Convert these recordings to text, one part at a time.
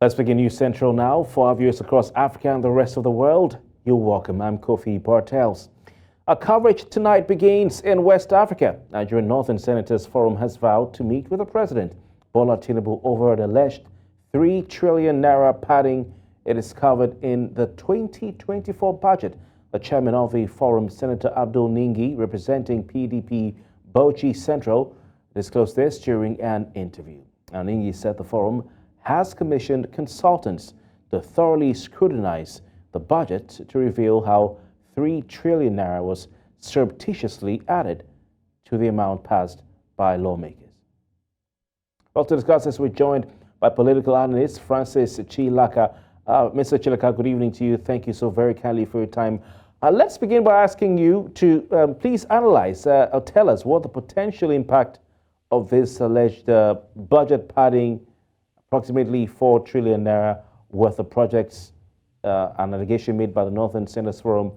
Let's begin News Central now. For our viewers across Africa and the rest of the world, you're welcome. I'm Kofi Bartels. Our coverage tonight begins in West Africa. Nigerian Northern Senators Forum has vowed to meet with the President Bola Tinubu over an alleged 3 trillion naira padding it is covered in the 2024 budget. The chairman of the forum, Senator Abdul Ningi, representing PDP Bauchi Central, disclosed this during an interview. Now, Ningi said the forum has commissioned consultants to thoroughly scrutinize the budget to reveal how 3 trillion naira was surreptitiously added to the amount passed by lawmakers. Well, to discuss this, we're joined by political analyst Francis Chilaka. Mr. Chilaka, good evening to you. Thank you so very kindly for your time. Let's begin by asking you to please analyze or tell us what the potential impact of this alleged budget padding, approximately 4 trillion naira worth of projects, an allegation made by the Northern Senators Forum,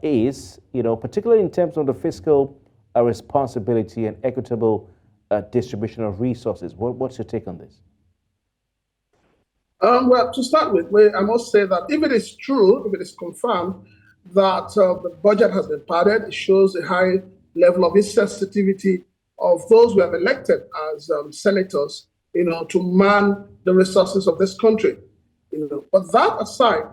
is, particularly in terms of the fiscal responsibility and equitable distribution of resources. What's your take on this? Well, to start with, I must say that if it is true, if it is confirmed that the budget has been padded, it shows a high level of insensitivity of those who have elected as senators, to man the resources of this country. But that aside,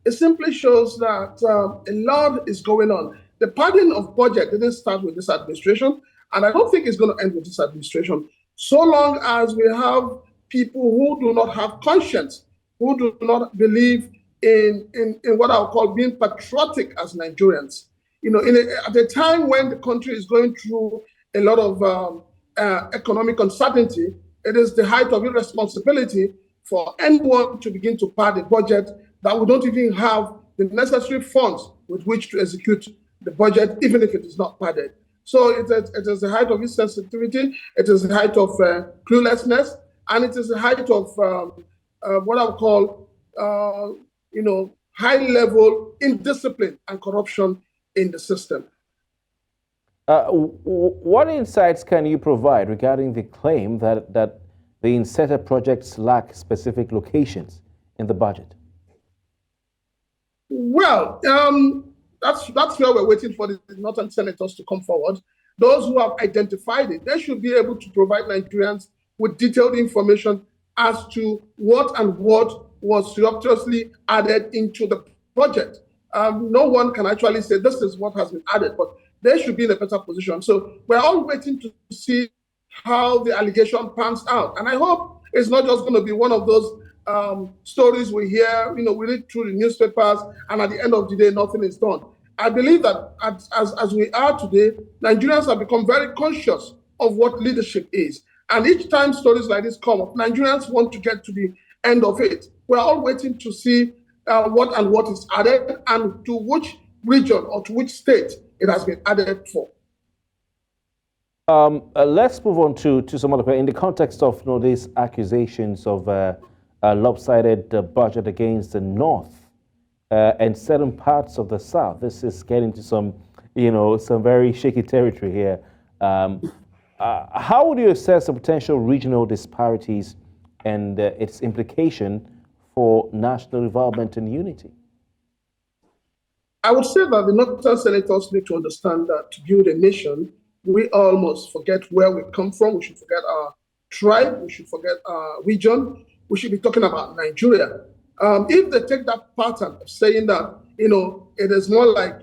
it simply shows that a lot is going on. The padding of budget didn't start with this administration, and I don't think it's going to end with this administration. So long as we have people who do not have conscience, who do not believe in what I'll call being patriotic as Nigerians. At a time when the country is going through a lot of economic uncertainty, it is the height of irresponsibility for anyone to begin to pad a budget that we don't even have the necessary funds with which to execute the budget, even if it is not padded. So it is the height of insensitivity, it is the height of cluelessness, and it is the height of what I would call, high-level indiscipline and corruption in the system. What insights can you provide regarding the claim that the inserted projects lack specific locations in the budget? Well, that's where we're waiting for the Northern Senators to come forward. Those who have identified it, they should be able to provide Nigerians with detailed information as to what was surreptitiously added into the budget. No one can actually say this is what has been added, but they should be in a better position. So we're all waiting to see how the allegation pans out. And I hope it's not just going to be one of those stories we hear, we read through the newspapers, and at the end of the day, nothing is done. I believe that as we are today, Nigerians have become very conscious of what leadership is. And each time stories like this come up, Nigerians want to get to the end of it. We're all waiting to see what is added and to which region or to which state it has been added for. Let's move on to some other, in the context of these accusations of a lopsided budget against the North and certain parts of the South. This is getting to some very shaky territory here. How would you assess the potential regional disparities and its implication for national development and unity? I would say that the Northern Senators need to understand that to build a nation, we all must forget where we come from. We should forget our tribe. We should forget our region. We should be talking about Nigeria. If they take that pattern of saying that, it is more like,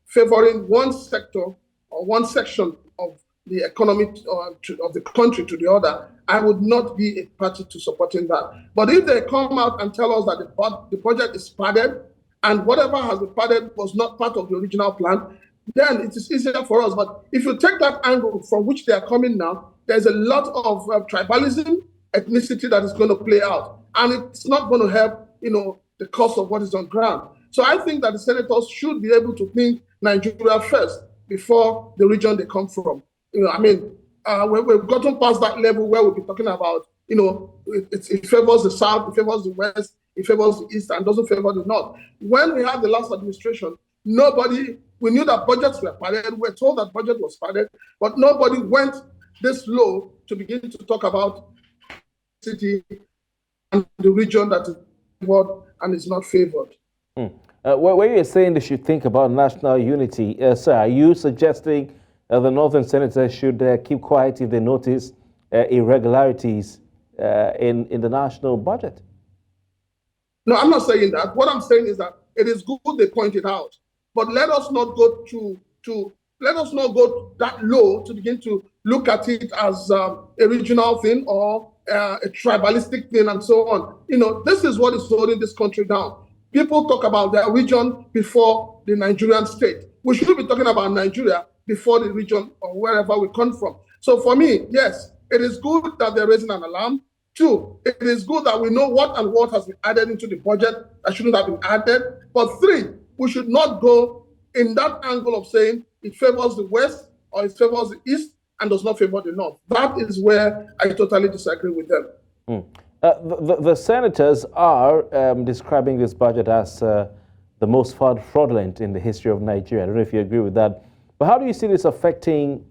favoring one sector or one section of the economy of the country to the other, I would not be a party to supporting that. But if they come out and tell us that the budget is padded and whatever has been padded was not part of the original plan, then it is easier for us. But if you take that angle from which they are coming now, there's a lot of tribalism, ethnicity that is going to play out. And it's not going to help, the cause of what is on ground. So I think that the senators should be able to think Nigeria first before the region they come from. We've gotten past that level where we'll be talking about, it favors the South, it favors the West, it favors the East, and doesn't favor the North. When we had the last administration, we knew that budgets were padded, we were told that budget was padded, but nobody went this low to begin to talk about city and the region that is favored and is not favored. When you're saying they should think about national unity, sir, are you suggesting the Northern Senators should keep quiet if they notice irregularities in the national budget? No, I'm not saying that. What I'm saying is that it is good they point it out, but let us not go let us not go that low to begin to look at it as a regional thing or a tribalistic thing and so on. You know, this is what is holding this country down. People talk about their region before the Nigerian state. We should be talking about Nigeria before the region or wherever we come from. So for me, yes, it is good that they're raising an alarm. Two, it is good that we know what has been added into the budget that shouldn't have been added. But three, we should not go in that angle of saying it favors the West or it favors the East and does not favor the North. That is where I totally disagree with them. The senators are describing this budget as the most fraudulent in the history of Nigeria. I don't know if you agree with that. But how do you see this affecting,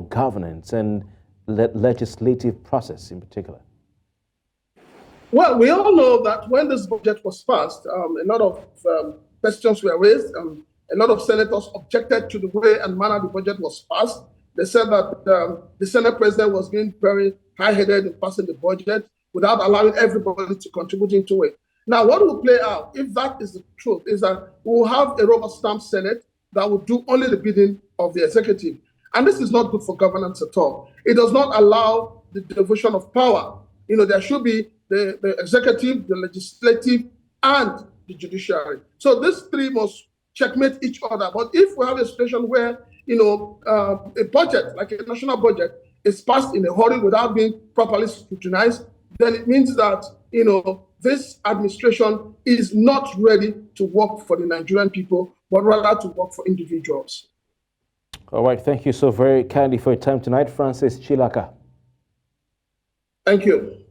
governance and legislative process in particular? Well, we all know that when this budget was passed, a lot of questions were raised. A lot of senators objected to the way and manner the budget was passed. They said that the Senate president was being very high-headed in passing the budget without allowing everybody to contribute into it. Now, what will play out, if that is the truth, is that we will have a rubber-stamp Senate that will do only the bidding of the executive. And this is not good for governance at all. It does not allow the devolution of power. There should be the executive, the legislative, and the judiciary. So these three must checkmate each other. But if we have a situation where, a budget, like a national budget, is passed in a hurry without being properly scrutinized, then it means that, this administration is not ready to work for the Nigerian people, but rather to work for individuals. All right. Thank you so very kindly for your time tonight, Francis Chilaka. Thank you.